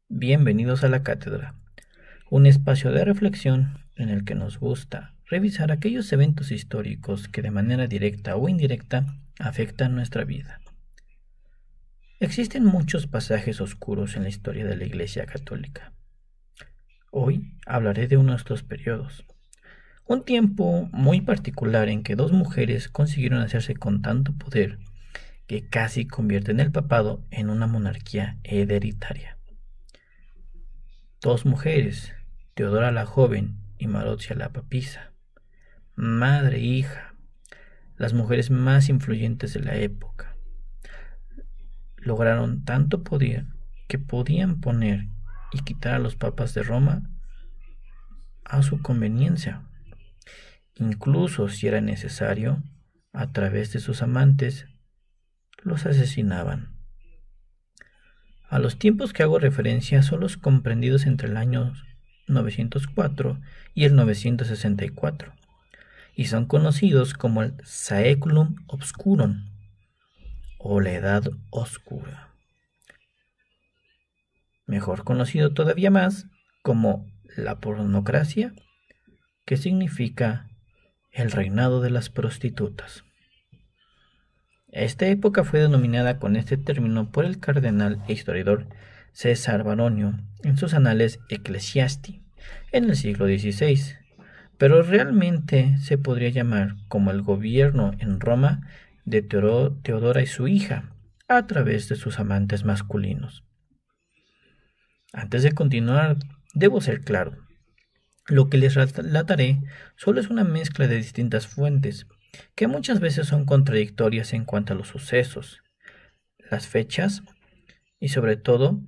Bienvenidos a la Cátedra, un espacio de reflexión en el que nos gusta revisar aquellos eventos históricos que de manera directa o indirecta afectan nuestra vida. Existen muchos pasajes oscuros en la historia de la Iglesia Católica. Hoy hablaré de uno de estos periodos, un tiempo muy particular en que dos mujeres consiguieron hacerse con tanto poder que casi convierten el papado en una monarquía hereditaria. Dos mujeres, Teodora la Joven y Marocia la Papisa, madre e hija, las mujeres más influyentes de la época, lograron tanto poder que podían poner y quitar a los papas de Roma a su conveniencia, incluso si era necesario, a través de sus amantes, los asesinaban. A los tiempos que hago referencia son los comprendidos entre el año 904 y el 964, y son conocidos como el Saeculum Obscurum o la Edad Oscura, mejor conocido todavía más como la pornocracia, que significa el reinado de las prostitutas. Esta época fue denominada con este término por el cardenal e historiador César Baronio en sus Annales Ecclesiasti en el siglo XVI, pero realmente se podría llamar como el gobierno en Roma de Teodora y su hija a través de sus amantes masculinos. Antes de continuar, debo ser claro. Lo que les relataré solo es una mezcla de distintas fuentes, que muchas veces son contradictorias en cuanto a los sucesos, las fechas y sobre todo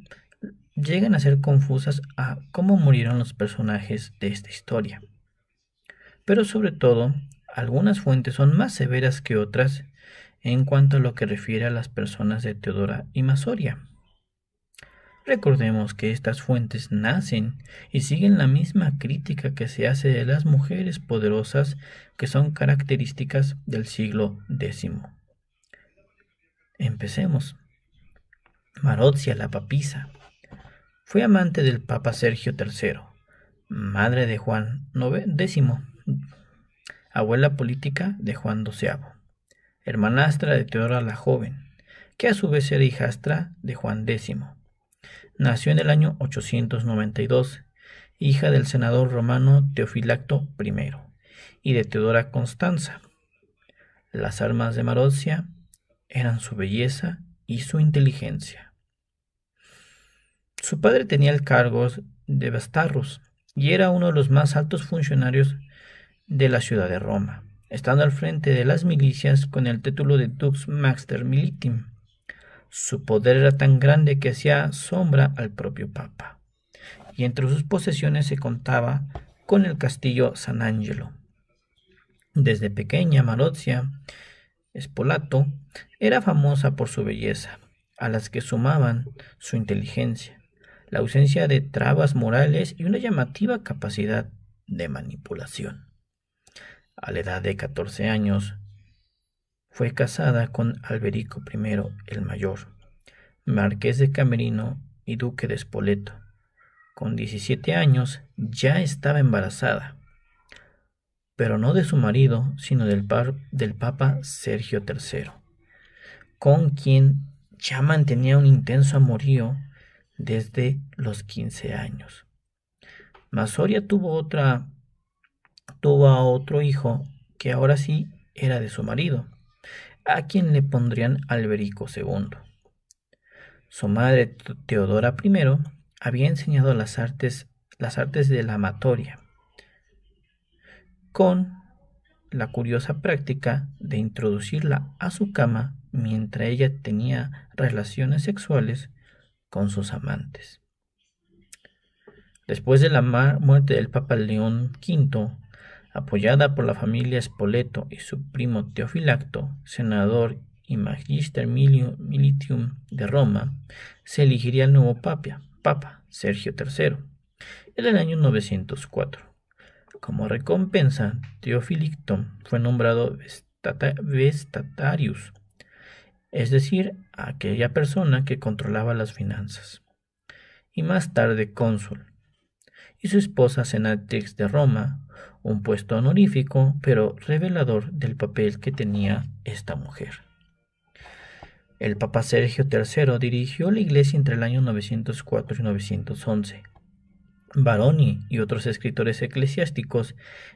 llegan a ser confusas a cómo murieron los personajes de esta historia. Pero sobre todo, algunas fuentes son más severas que otras en cuanto a lo que refiere a las personas de Teodora y Masoria. Recordemos que estas fuentes nacen y siguen la misma crítica que se hace de las mujeres poderosas que son características del siglo X. Empecemos. Marocia la Papisa fue amante del Papa Sergio III, madre de Juan X, abuela política de Juan XII, hermanastra de Teodora la Joven, que a su vez era hijastra de Juan X. Nació en el año 892, hija del senador romano Teofilacto I y de Teodora Constanza. Las armas de Marocia eran su belleza y su inteligencia. Su padre tenía el cargo de Bastarrus y era uno de los más altos funcionarios de la ciudad de Roma, estando al frente de las milicias con el título de Dux Master Militum. Su poder era tan grande que hacía sombra al propio Papa, y entre sus posesiones se contaba con el castillo San Angelo. Desde pequeña, Marocia Spolato era famosa por su belleza, a las que sumaban su inteligencia, la ausencia de trabas morales y una llamativa capacidad de manipulación. A la edad de 14 años, fue casada con Alberico I el Mayor, marqués de Camerino y duque de Spoleto. Con 17 años ya estaba embarazada, pero no de su marido, sino del Papa Sergio III, con quien ya mantenía un intenso amorío desde los 15 años. Masoria tuvo a otro hijo que ahora sí era de su marido, a quien le pondrían Alberico II. Su madre Teodora I había enseñado las artes de la amatoria, con la curiosa práctica de introducirla a su cama mientras ella tenía relaciones sexuales con sus amantes. Después de la muerte del Papa León V, apoyada por la familia Spoleto y su primo Teofilacto, senador y Magister Militium de Roma, se elegiría el nuevo Papa Sergio III, en el año 904. Como recompensa, Teofilicto fue nombrado Vestatarius, es decir, aquella persona que controlaba las finanzas, y más tarde cónsul, y su esposa senatrix de Roma, un puesto honorífico pero revelador del papel que tenía esta mujer. El Papa Sergio III dirigió la Iglesia entre el año 904 y 911. Baroni y otros escritores eclesiásticos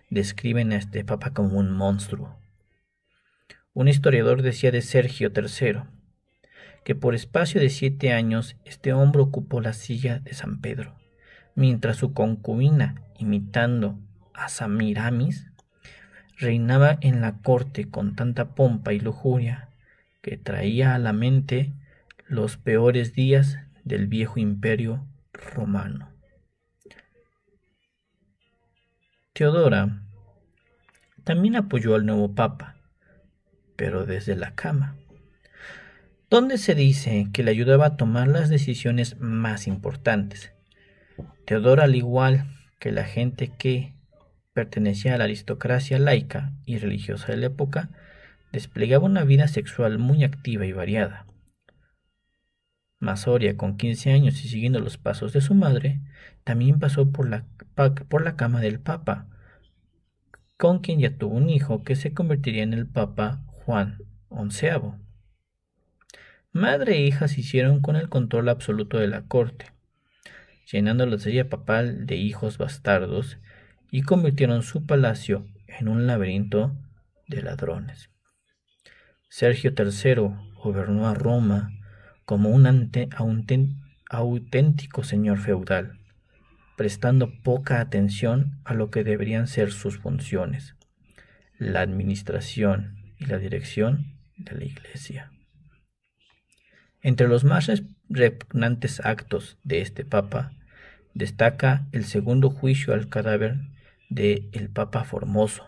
describen a este Papa como un monstruo. Un historiador decía de Sergio III que por espacio de 7 años este hombre ocupó la silla de San Pedro, mientras su concubina, imitando a Samiramis, reinaba en la corte con tanta pompa y lujuria que traía a la mente los peores días del viejo imperio romano. Teodora también apoyó al nuevo papa, pero desde la cama, donde se dice que le ayudaba a tomar las decisiones más importantes. Teodora, al igual que la gente que pertenecía a la aristocracia laica y religiosa de la época, desplegaba una vida sexual muy activa y variada. Masoria, con 15 años y siguiendo los pasos de su madre, también pasó por la cama del Papa, con quien ya tuvo un hijo que se convertiría en el Papa Juan XI. Madre e hija se hicieron con el control absoluto de la corte, llenando la silla papal de hijos bastardos y convirtieron su palacio en un laberinto de ladrones. Sergio III gobernó a Roma como un auténtico señor feudal, prestando poca atención a lo que deberían ser sus funciones, la administración y la dirección de la Iglesia. Entre los más repugnantes actos de este papa destaca el segundo juicio al cadáver de el Papa Formoso,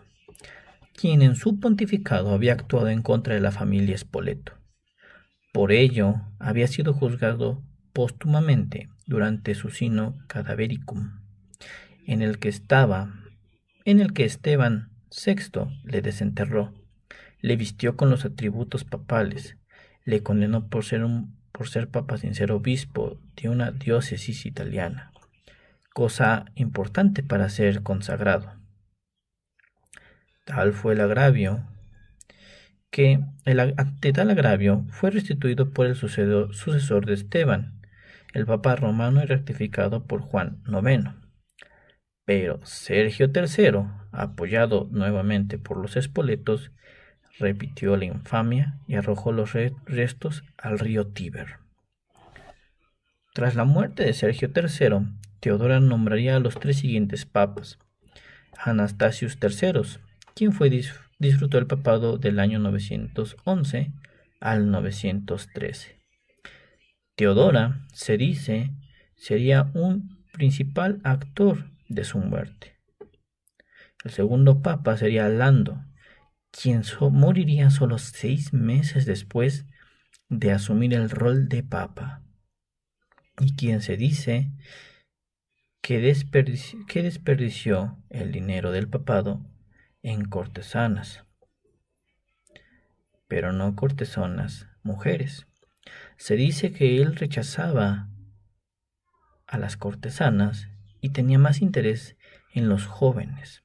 quien en su pontificado había actuado en contra de la familia Spoleto. Por ello, había sido juzgado póstumamente durante su sino cadavericum, en el que Esteban VI le desenterró, le vistió con los atributos papales, le condenó por ser papa sin ser obispo de una diócesis italiana, cosa importante para ser consagrado. Tal fue el agravio que ante tal agravio fue restituido por el sucesor de Esteban, el Papa romano, y rectificado por Juan IX. Pero Sergio III, apoyado nuevamente por los Espoletos, repitió la infamia y arrojó los restos al río Tíber. Tras la muerte de Sergio III, Teodora nombraría a los 3 siguientes papas: Anastasius III, quien disfrutó el papado del año 911 al 913. Teodora, se dice, sería un principal actor de su muerte. El segundo papa sería Lando, quien moriría solo 6 meses después de asumir el rol de papa, y quien se dice que desperdició el dinero del papado en cortesanas, pero no cortesanas mujeres. Se dice que él rechazaba a las cortesanas y tenía más interés en los jóvenes.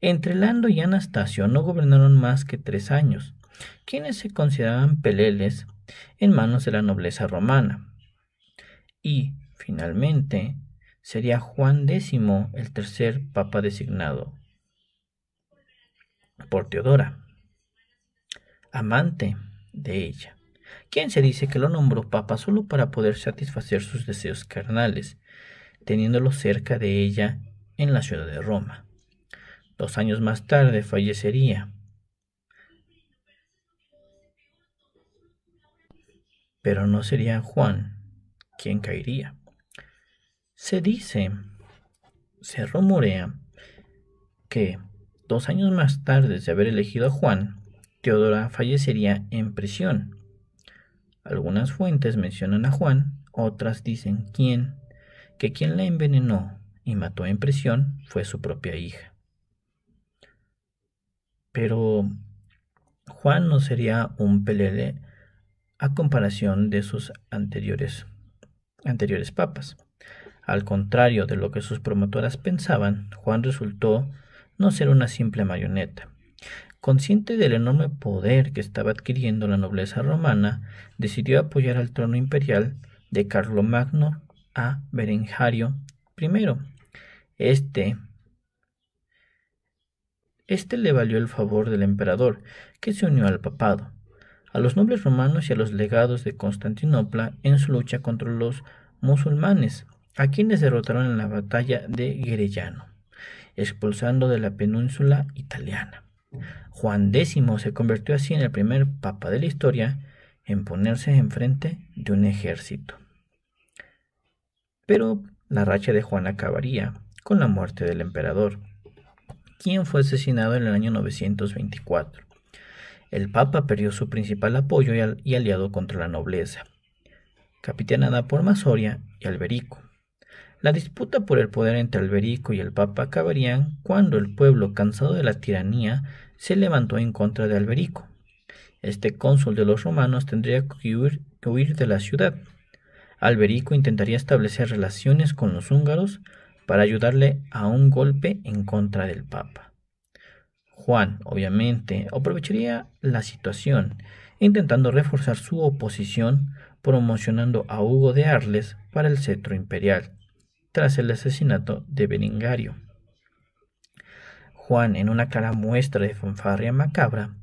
Entre Lando y Anastasio no gobernaron más que 3 años, quienes se consideraban peleles en manos de la nobleza romana. Y, finalmente, sería Juan X el tercer papa designado por Teodora, amante de ella, quien se dice que lo nombró papa solo para poder satisfacer sus deseos carnales, teniéndolo cerca de ella en la ciudad de Roma. 2 años más tarde fallecería, pero no sería Juan quien caería. Se rumorea que 2 años más tarde de haber elegido a Juan, Teodora fallecería en prisión. Algunas fuentes mencionan a Juan, otras dicen que quien la envenenó y mató en prisión fue su propia hija. Pero Juan no sería un pelele a comparación de sus anteriores anteriores papas. Al contrario de lo que sus promotoras pensaban, Juan resultó no ser una simple marioneta. Consciente del enorme poder que estaba adquiriendo la nobleza romana, decidió apoyar al trono imperial de Carlomagno a Berengario I. Este le valió el favor del emperador, que se unió al papado, a los nobles romanos y a los legados de Constantinopla en su lucha contra los musulmanes, a quienes derrotaron en la batalla de Gerellano, expulsando de la península italiana. Juan X se convirtió así en el primer papa de la historia en ponerse enfrente de un ejército. Pero la racha de Juan acabaría con la muerte del emperador, quien fue asesinado en el año 924. El papa perdió su principal apoyo y aliado contra la nobleza, capitanada por Masoria y Alberico. La disputa por el poder entre Alberico y el papa acabarían cuando el pueblo, cansado de la tiranía, se levantó en contra de Alberico. Este cónsul de los romanos tendría que huir de la ciudad. Alberico intentaría establecer relaciones con los húngaros para ayudarle a un golpe en contra del papa. Juan, obviamente, aprovecharía la situación, intentando reforzar su oposición, promocionando a Hugo de Arles para el cetro imperial, tras el asesinato de Berengario. Juan, en una clara muestra de fanfarria macabra,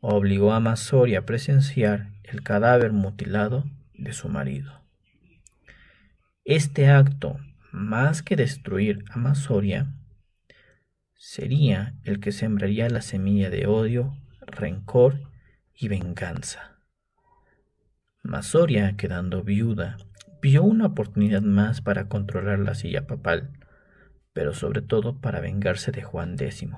obligó a Masoria a presenciar el cadáver mutilado de su marido. Este acto, más que destruir a Masoria, sería el que sembraría la semilla de odio, rencor y venganza. Masoria, quedando viuda, vio una oportunidad más para controlar la silla papal, pero sobre todo para vengarse de Juan X.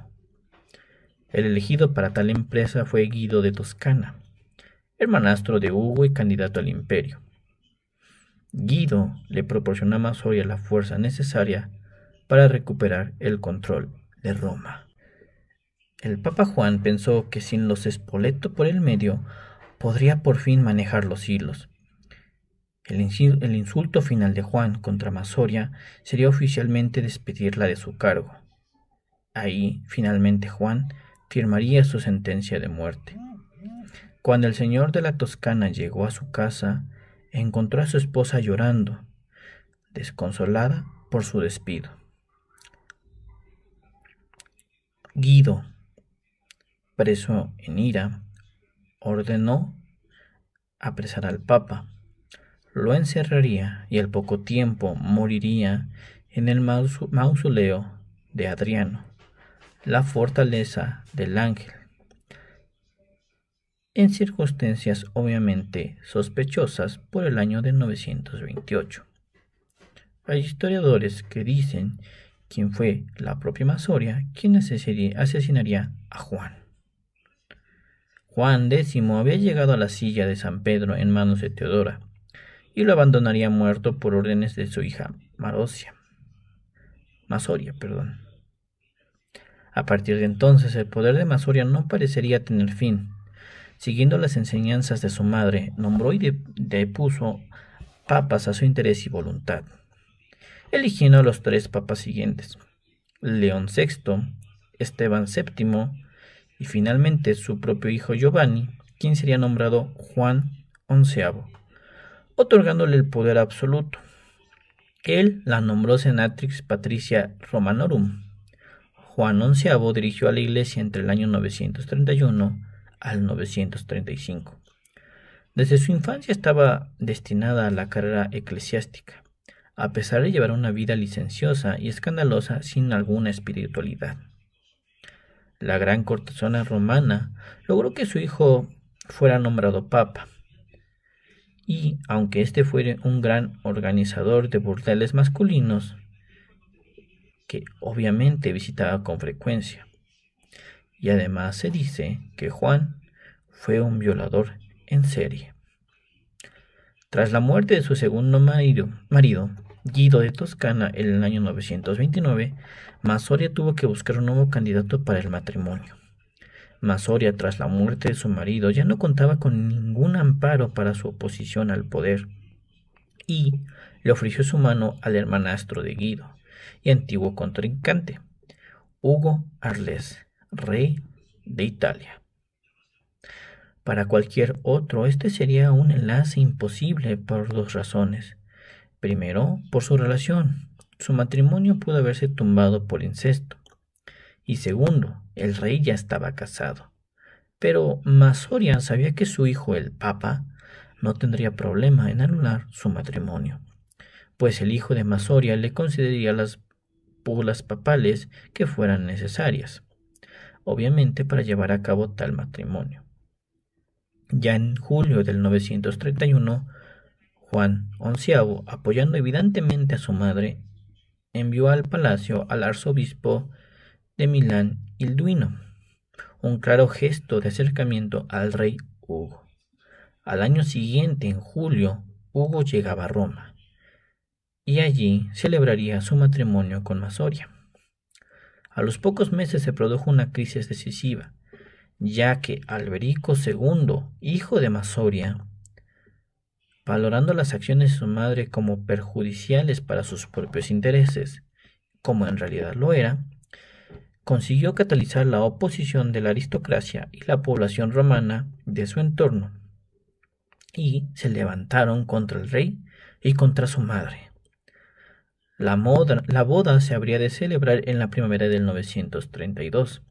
El elegido para tal empresa fue Guido de Toscana, hermanastro de Hugo y candidato al imperio. Guido le proporcionó a Masoria la fuerza necesaria para recuperar el control de Roma. El Papa Juan pensó que sin los Spoleto por el medio, podría por fin manejar los hilos. El insulto final de Juan contra Masoria sería oficialmente despedirla de su cargo. Ahí, finalmente, Juan firmaría su sentencia de muerte. Cuando el señor de la Toscana llegó a su casa, encontró a su esposa llorando, desconsolada por su despido. Guido, preso en ira, ordenó apresar al Papa. Lo encerraría y al poco tiempo moriría en el mausoleo de Adriano, la fortaleza del Ángel, en circunstancias obviamente sospechosas por el año de 928. Hay historiadores que dicen quién fue la propia Masoria quien asesinaría a Juan. Juan X había llegado a la silla de San Pedro en manos de Teodora, y lo abandonaría muerto por órdenes de su hija Masoria. A partir de entonces, el poder de Masoria no parecería tener fin. Siguiendo las enseñanzas de su madre, nombró y depuso papas a su interés y voluntad, eligiendo a los 3 papas siguientes: León VI, Esteban VII y finalmente su propio hijo Giovanni, quien sería nombrado Juan XI, otorgándole el poder absoluto. Él la nombró Senatrix Patricia Romanorum. Juan XI dirigió a la Iglesia entre el año 931 al 935. Desde su infancia estaba destinada a la carrera eclesiástica, a pesar de llevar una vida licenciosa y escandalosa sin alguna espiritualidad. La gran cortesana romana logró que su hijo fuera nombrado papa, y aunque este fuera un gran organizador de burdeles masculinos, que obviamente visitaba con frecuencia, y además se dice que Juan fue un violador en serie. Tras la muerte de su segundo marido, Guido de Toscana, en el año 929, Masoria tuvo que buscar un nuevo candidato para el matrimonio. Masoria, tras la muerte de su marido, ya no contaba con ningún amparo para su oposición al poder, y le ofreció su mano al hermanastro de Guido y antiguo contrincante, Hugo Arles, rey de Italia. Para cualquier otro, este sería un enlace imposible por dos razones. Primero, por su relación. Su matrimonio pudo haberse tumbado por incesto. Y segundo, el rey ya estaba casado. Pero Masoria sabía que su hijo, el Papa, no tendría problema en anular su matrimonio, pues el hijo de Masoria le concedería las bulas papales que fueran necesarias, obviamente para llevar a cabo tal matrimonio. Ya en julio del 931, Juan XI, apoyando evidentemente a su madre, envió al palacio al arzobispo de Milán, Hilduino, un claro gesto de acercamiento al rey Hugo. Al año siguiente, en julio, Hugo llegaba a Roma, y allí celebraría su matrimonio con Masoria. A los pocos meses se produjo una crisis decisiva, ya que Alberico II, hijo de Masoria, valorando las acciones de su madre como perjudiciales para sus propios intereses, como en realidad lo era, consiguió catalizar la oposición de la aristocracia y la población romana de su entorno, y se levantaron contra el rey y contra su madre. La boda se habría de celebrar en la primavera del 932,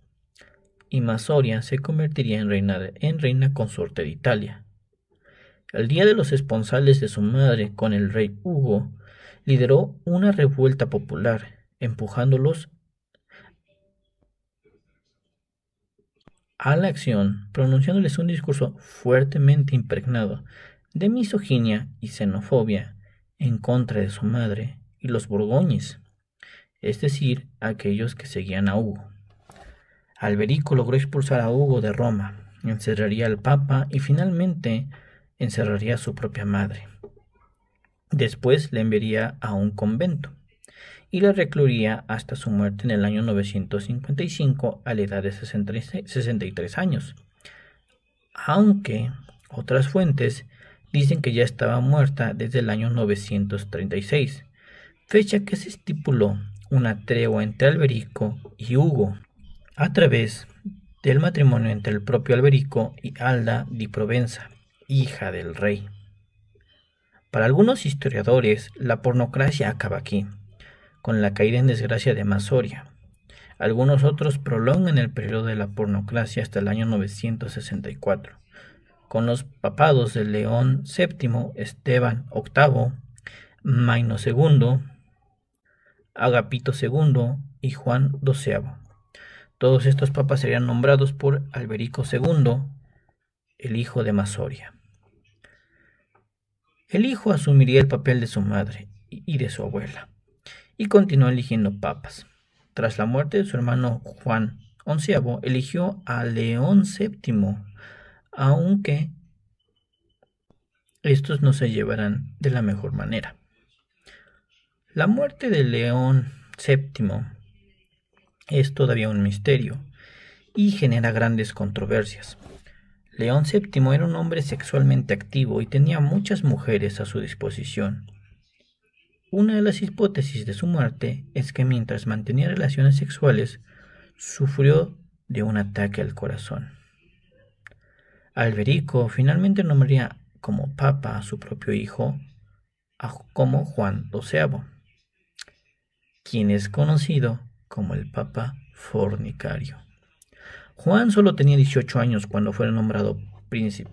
y Masoria se convertiría en reina consorte de Italia. El día de los esponsales de su madre con el rey Hugo, lideró una revuelta popular, empujándolos a la acción, pronunciándoles un discurso fuertemente impregnado de misoginia y xenofobia en contra de su madre y los borgoñes, es decir, aquellos que seguían a Hugo. Alberico logró expulsar a Hugo de Roma, encerraría al Papa y finalmente encerraría a su propia madre. Después le enviaría a un convento y la recluiría hasta su muerte en el año 955 a la edad de 63 años, aunque otras fuentes dicen que ya estaba muerta desde el año 936, fecha que se estipuló una tregua entre Alberico y Hugo a través del matrimonio entre el propio Alberico y Alda di Provenza, hija del rey. Para algunos historiadores, la pornocracia acaba aquí, con la caída en desgracia de Masoria. Algunos otros prolongan el periodo de la pornocracia hasta el año 964, con los papados de León VII, Esteban VIII, Maino II, Agapito II y Juan XII. Todos estos papas serían nombrados por Alberico II, el hijo de Masoria. El hijo asumiría el papel de su madre y de su abuela, y continuó eligiendo papas. Tras la muerte de su hermano Juan XI, eligió a León VII, aunque estos no se llevarán de la mejor manera. La muerte de León VII es todavía un misterio y genera grandes controversias. León VII era un hombre sexualmente activo y tenía muchas mujeres a su disposición. Una de las hipótesis de su muerte es que mientras mantenía relaciones sexuales, sufrió de un ataque al corazón. Alberico finalmente nombraría como papa a su propio hijo, como Juan XII, quien es conocido como el Papa Fornicario. Juan solo tenía 18 años cuando fue nombrado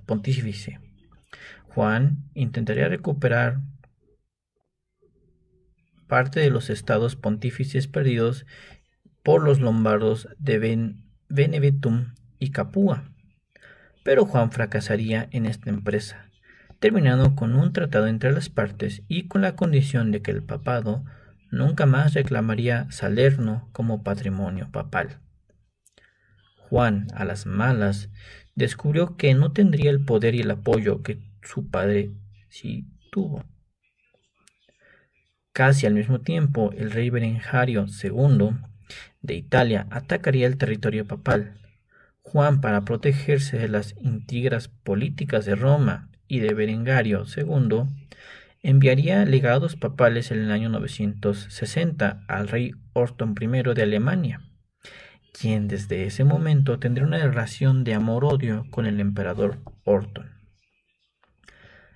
pontífice. Juan intentaría recuperar parte de los estados pontífices perdidos por los lombardos de Beneventum y Capua, pero Juan fracasaría en esta empresa, terminando con un tratado entre las partes y con la condición de que el papado nunca más reclamaría Salerno como patrimonio papal. Juan, a las malas, descubrió que no tendría el poder y el apoyo que su padre sí tuvo. Casi al mismo tiempo, el rey Berengario II de Italia atacaría el territorio papal. Juan, para protegerse de las intrigas políticas de Roma y de Berengario II, enviaría legados papales en el año 960 al rey Orton I de Alemania, quien desde ese momento tendría una relación de amor-odio con el emperador Orton.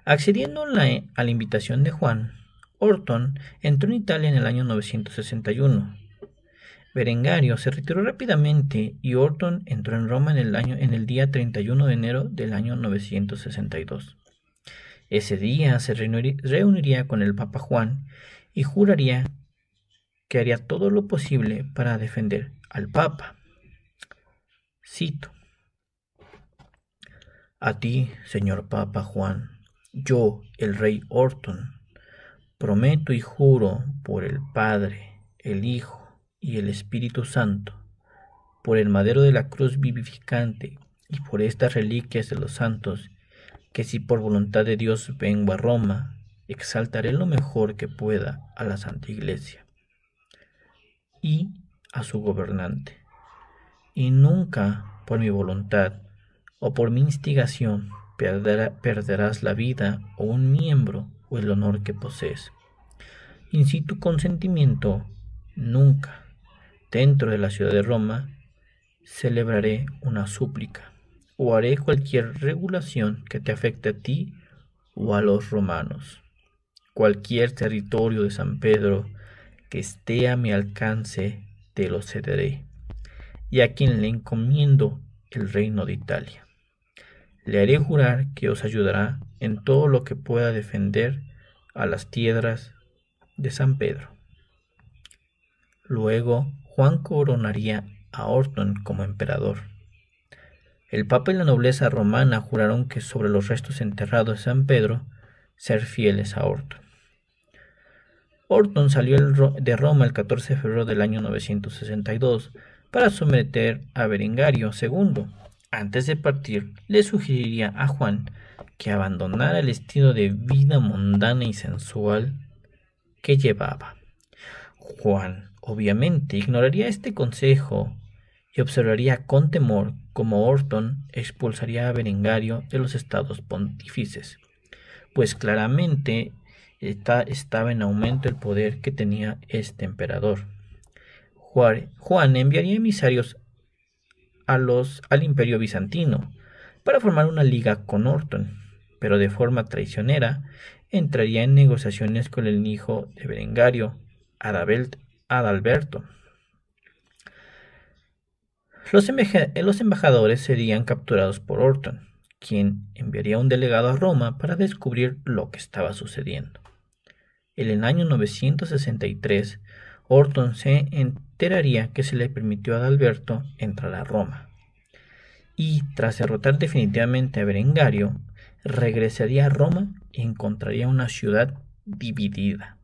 Accediendo a la invitación de Juan, Orton entró en Italia en el año 961. Berengario se retiró rápidamente y Orton entró en Roma en el día 31 de enero del año 962. Ese día se reuniría con el Papa Juan y juraría que haría todo lo posible para defender al Papa. Cito: A ti, señor Papa Juan, yo, el rey Orton, prometo y juro por el Padre, el Hijo y el Espíritu Santo, por el madero de la cruz vivificante y por estas reliquias de los santos, que si por voluntad de Dios vengo a Roma, exaltaré lo mejor que pueda a la Santa Iglesia y a su gobernante, y nunca por mi voluntad o por mi instigación perderás la vida o un miembro o el honor que posees. Y sin tu consentimiento, nunca, dentro de la ciudad de Roma, celebraré una súplica o haré cualquier regulación que te afecte a ti o a los romanos. Cualquier territorio de San Pedro que esté a mi alcance te lo cederé, y a quien le encomiendo el reino de Italia. Le haré jurar que os ayudará en todo lo que pueda defender a las tierras de San Pedro. Luego Juan coronaría a Orton como emperador. El Papa y la nobleza romana juraron que sobre los restos enterrados de San Pedro ser fieles a Orton. Orton salió de Roma el 14 de febrero del año 962 para someter a Berengario II. Antes de partir, le sugeriría a Juan que abandonara el estilo de vida mundana y sensual que llevaba. Juan, obviamente, ignoraría este consejo y observaría con temor cómo Orton expulsaría a Berengario de los estados pontífices, pues claramente estaba en aumento el poder que tenía este emperador. Juan enviaría emisarios al imperio bizantino para formar una liga con Orton, pero de forma traicionera entraría en negociaciones con el hijo de Berengario, Adalberto. Los embajadores serían capturados por Orton, quien enviaría un delegado a Roma para descubrir lo que estaba sucediendo. En el año 963, Orton se enteraría que se le permitió a Adalberto entrar a Roma, y tras derrotar definitivamente a Berengario, regresaría a Roma y encontraría una ciudad dividida.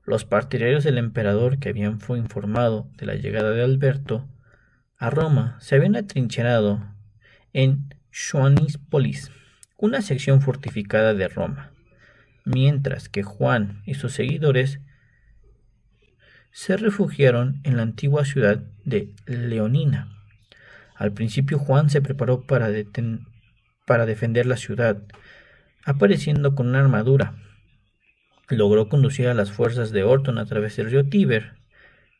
Los partidarios del emperador, que habían fue informado de la llegada de Alberto a Roma, se habían atrincherado en Joanispolis, una sección fortificada de Roma, mientras que Juan y sus seguidores se refugiaron en la antigua ciudad de Leonina. Al principio Juan se preparó para defender la ciudad, apareciendo con una armadura. Logró conducir a las fuerzas de Orton a través del río Tíber.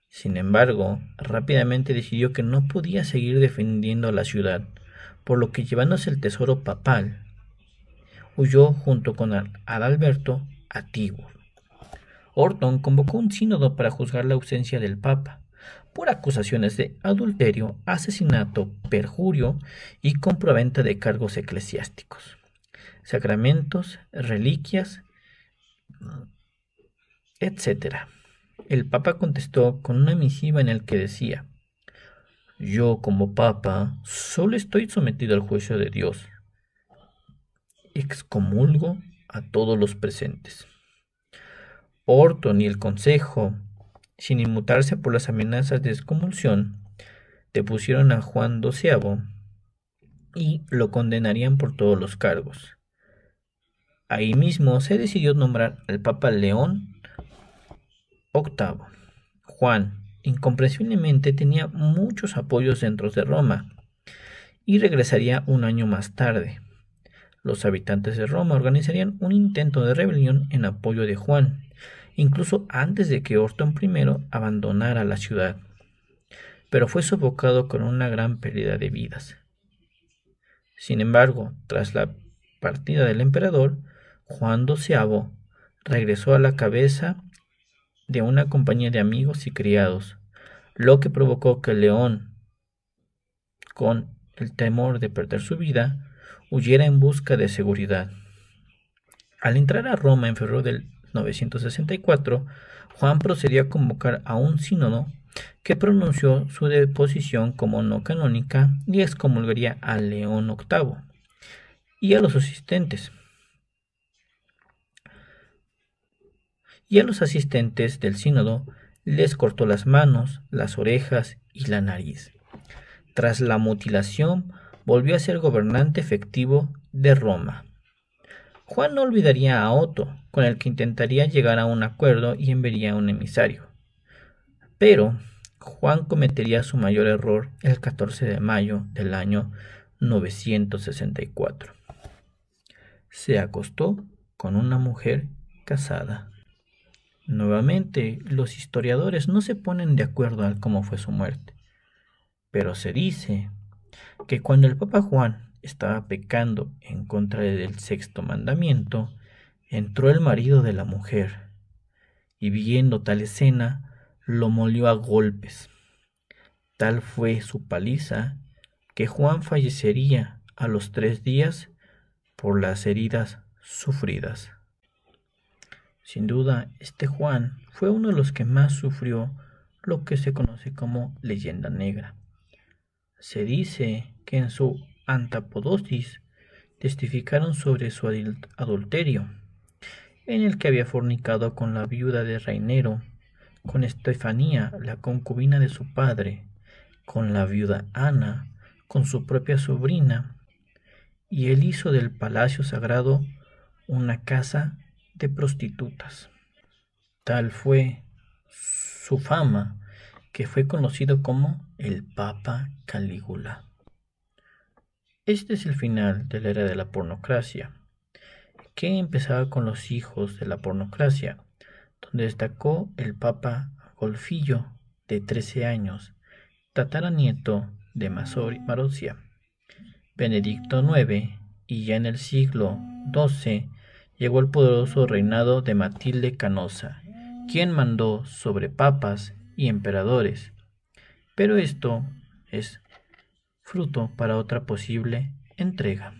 Sin embargo, rápidamente decidió que no podía seguir defendiendo la ciudad, por lo que, llevándose el tesoro papal, huyó junto con Adalberto a Tibur. Orton convocó un sínodo para juzgar la ausencia del Papa por acusaciones de adulterio, asesinato, perjurio y compraventa de cargos eclesiásticos, sacramentos, reliquias, etc. El Papa contestó con una misiva en la que decía: yo, como Papa, solo estoy sometido al juicio de Dios. Excomulgo a todos los presentes. Orton y el Consejo, sin inmutarse por las amenazas de excomulsión, depusieron a Juan XII y lo condenarían por todos los cargos. Ahí mismo se decidió nombrar al Papa León VIII. Juan, incomprensiblemente, tenía muchos apoyos dentro de Roma y regresaría un año más tarde. Los habitantes de Roma organizarían un intento de rebelión en apoyo de Juan, incluso antes de que Orton I abandonara la ciudad, pero fue sofocado con una gran pérdida de vidas. Sin embargo, tras la partida del emperador, Juan XII regresó a la cabeza de una compañía de amigos y criados, lo que provocó que León, con el temor de perder su vida, huyera en busca de seguridad. Al entrar a Roma en febrero del 964, Juan procedió a convocar a un sínodo que pronunció su deposición como no canónica y excomulgaría a León VIII y a los asistentes. Del sínodo les cortó las manos, las orejas y la nariz. Tras la mutilación, volvió a ser gobernante efectivo de Roma. Juan no olvidaría a Otto, con el que intentaría llegar a un acuerdo y enviaría un emisario. Pero Juan cometería su mayor error el 14 de mayo del año 964. Se acostó con una mujer casada. Nuevamente, los historiadores no se ponen de acuerdo al cómo fue su muerte, pero se dice que cuando el Papa Juan estaba pecando en contra del sexto mandamiento, entró el marido de la mujer, y viendo tal escena, lo molió a golpes. Tal fue su paliza que Juan fallecería a los 3 días por las heridas sufridas. Sin duda, este Juan fue uno de los que más sufrió lo que se conoce como leyenda negra. Se dice que en su antapodosis testificaron sobre su adulterio, en el que había fornicado con la viuda de Reinero, con Estefanía, la concubina de su padre, con la viuda Ana, con su propia sobrina, y él hizo del palacio sagrado una casa de prostitutas. Tal fue su fama que fue conocido como el Papa Calígula. Este es el final de la era de la pornocracia, que empezaba con los hijos de la pornocracia, donde destacó el Papa Golfillo, de 13 años, tataranieto de Marozia, Benedicto IX, y ya en el siglo XII llegó el poderoso reinado de Matilde Canosa, quien mandó sobre papas y emperadores. Pero esto es fruto para otra posible entrega.